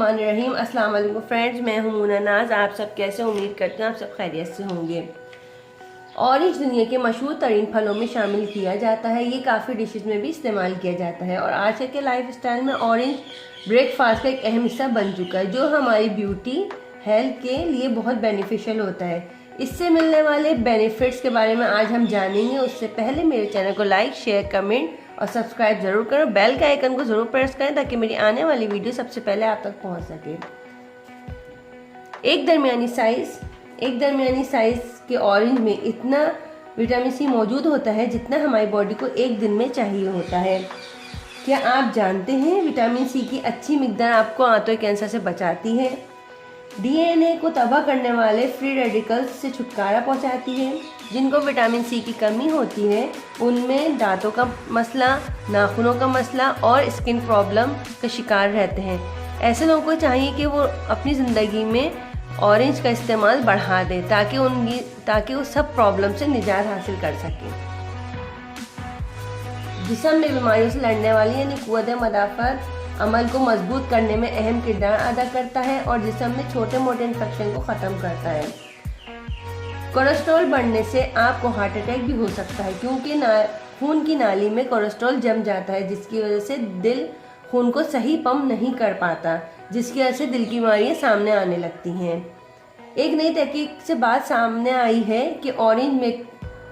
बिस्मिल्लाहिर्रहमानिर्रहीम। अस्सलाम वालेकुम फ्रेंड्स, मैं हूं मुना नाज। आप सब कैसे? उम्मीद करते हैं आप सब खैरियत से होंगे। ऑरेंज दुनिया के मशहूर तरीन फलों में शामिल किया जाता है। ये काफ़ी डिशेस में भी इस्तेमाल किया जाता है और आज के लाइफ स्टाइल में ऑरेंज ब्रेकफास्ट का एक अहम हिस्सा बन चुका है, जो हमारी ब्यूटी हेल्थ के लिए बहुत बेनिफिशियल होता है। इससे मिलने वाले बेनिफिट्स के बारे में आज हम जानेंगे। उससे पहले मेरे चैनल को लाइक, शेयर, कमेंट और सब्सक्राइब जरूर करें। बेल के आइकन को जरूर प्रेस करें ताकि मेरी आने वाली वीडियो सबसे पहले आप तक पहुंच सके। एक दरमियानी साइज के ऑरेंज में इतना विटामिन सी मौजूद होता है जितना हमारी बॉडी को एक दिन में चाहिए होता है। क्या आप जानते हैं विटामिन सी की अच्छी मिकदार आपको आंतों कैंसर से बचाती है, डीएनए को तबाह करने वाले फ्री रेडिकल्स से छुटकारा पहुंचाती है। जिनको विटामिन सी की कमी होती है उनमें दांतों का मसला, नाखूनों का मसला और स्किन प्रॉब्लम का शिकार रहते हैं। ऐसे लोगों को चाहिए कि वो अपनी ज़िंदगी में ऑरेंज का इस्तेमाल बढ़ा दें ताकि वो सब प्रॉब्लम से निजात हासिल कर सकें। जिस्म में बीमारियों से लड़ने वाली यानी क़ुव्वत मदाफ़त अमल को मजबूत करने में अहम किरदार अदा करता है और जिस्म में छोटे मोटे इन्फेक्शन को ख़त्म करता है। कोलेस्ट्रॉल बढ़ने से आपको हार्ट अटैक भी हो सकता है क्योंकि खून की नाली में कोलेस्ट्रॉल जम जाता है, जिसकी वजह से दिल खून को सही पंप नहीं कर पाता, जिसकी वजह से दिल की बीमारियां सामने आने लगती हैं। एक नई तहकीक से बात सामने आई है कि ऑरेंज में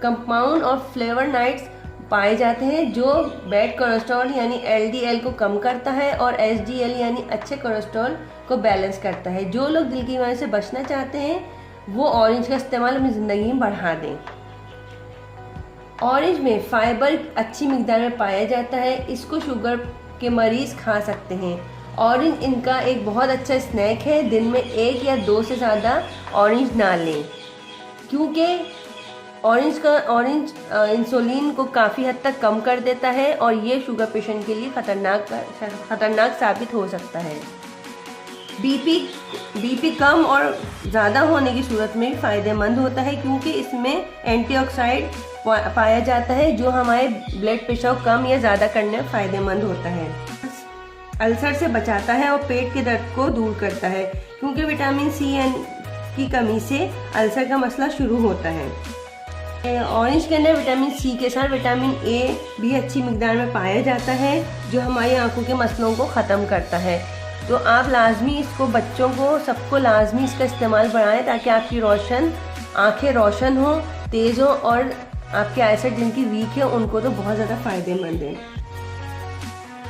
कंपाउंड और फ्लेवोनॉइड्स पाए जाते हैं जो बैड कोलेस्ट्रॉल यानी एलडीएल को कम करता है और एचडीएल यानी अच्छे कोलेस्ट्रॉल को बैलेंस करता है। जो लोग दिल की बीमारी से बचना चाहते हैं वो ऑरेंज का इस्तेमाल अपनी ज़िंदगी में बढ़ा दें। ऑरेंज में फाइबर अच्छी मिकदार में पाया जाता है। इसको शुगर के मरीज़ खा सकते हैं। ऑरेंज इनका एक बहुत अच्छा स्नैक है। दिन में 1 या 2 से ज़्यादा ऑरेंज ना लें क्योंकि ऑरेंज इंसुलिन को काफ़ी हद तक कम कर देता है और ये शुगर पेशेंट के लिए ख़तरनाक साबित हो सकता है। बीपी कम और ज़्यादा होने की सूरत में भी फ़ायदेमंद होता है क्योंकि इसमें एंटीऑक्सीडेंट पाया जाता है जो हमारे ब्लड प्रेशर को कम या ज़्यादा करने में फ़ायदेमंद होता है। अल्सर से बचाता है और पेट के दर्द को दूर करता है क्योंकि विटामिन सी की कमी से अल्सर का मसला शुरू होता है। ऑरेंज के अंदर विटामिन सी के साथ विटामिन ए भी अच्छी मिकदार में पाया जाता है जो हमारी आंखों के मसलों को ख़त्म करता है। तो आप लाजमी इसको, बच्चों को, सबको लाजमी इसका इस्तेमाल बढ़ाएं ताकि आपकी आंखें रोशन हो, तेज़ हो और आपके आईसाइट जिनकी वीक है उनको तो बहुत ज़्यादा फ़ायदेमंद है।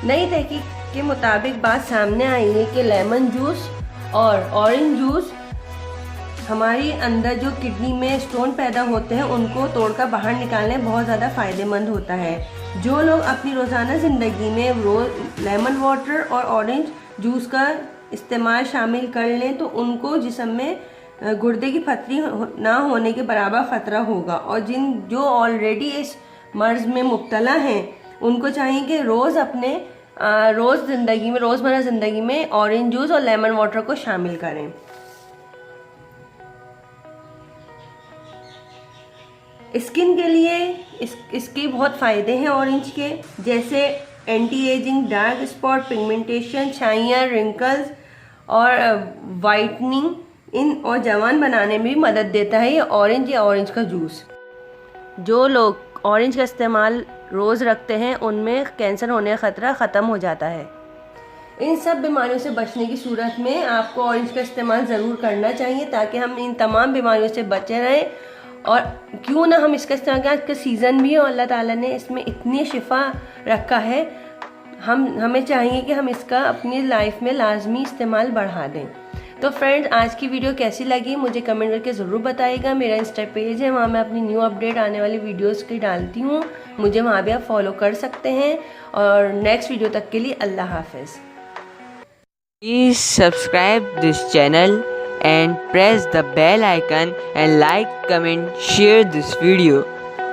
नई तहकीक के मुताबिक बात सामने आई है कि लेमन जूस और ऑरेंज जूस हमारी अंदर जो किडनी में स्टोन पैदा होते हैं उनको तोड़कर बाहर निकालने बहुत ज़्यादा फ़ायदेमंद होता है। जो लोग अपनी रोज़ाना ज़िंदगी में लेमन वाटर और ऑरेंज जूस का इस्तेमाल शामिल कर लें तो उनको जिस्म में गुर्दे की पथरी ना होने के बराबर ख़तरा होगा और जो ऑलरेडी इस मर्ज़ में मुब्तला हैं उनको चाहिए कि रोज़मर्रा ज़िंदगी में ऑरेंज जूस और लेमन वाटर को शामिल करें। स्किन के लिए इसके बहुत फ़ायदे हैं ऑरेंज के, जैसे anti ageing, dark spot, pigmentation, छाइयाँ, रिंकल्स और वाइटनिंग और जवान बनाने में भी मदद देता है ये ऑरेंज का जूस। जो लोग ऑरेंज का इस्तेमाल रोज़ रखते हैं उनमें कैंसर होने का ख़तरा ख़त्म हो जाता है। इन सब बीमारियों से बचने की सूरत में आपको ऑरेंज का इस्तेमाल ज़रूर करना चाहिए ताकि हम इन तमाम बीमारियों से बचे रहें। और क्यों ना हम इसका इस्तेमाल करें, आज का सीज़न भी है और अल्लाह ताला ने इसमें इतनी शिफा रखा है, हमें चाहिए कि हम इसका अपनी लाइफ में लाजमी इस्तेमाल बढ़ा दें। तो फ्रेंड्स, आज की वीडियो कैसी लगी मुझे कमेंट करके ज़रूर बताइएगा। मेरा इंस्टा पेज है, वहाँ मैं अपनी न्यू अपडेट आने वाली वीडियोस की डालती हूँ, मुझे वहाँ भी आप फॉलो कर सकते हैं। और नेक्स्ट वीडियो तक के लिए अल्लाह हाफ़िज़। Please subscribe this channel and press the bell icon and like, comment, share this video.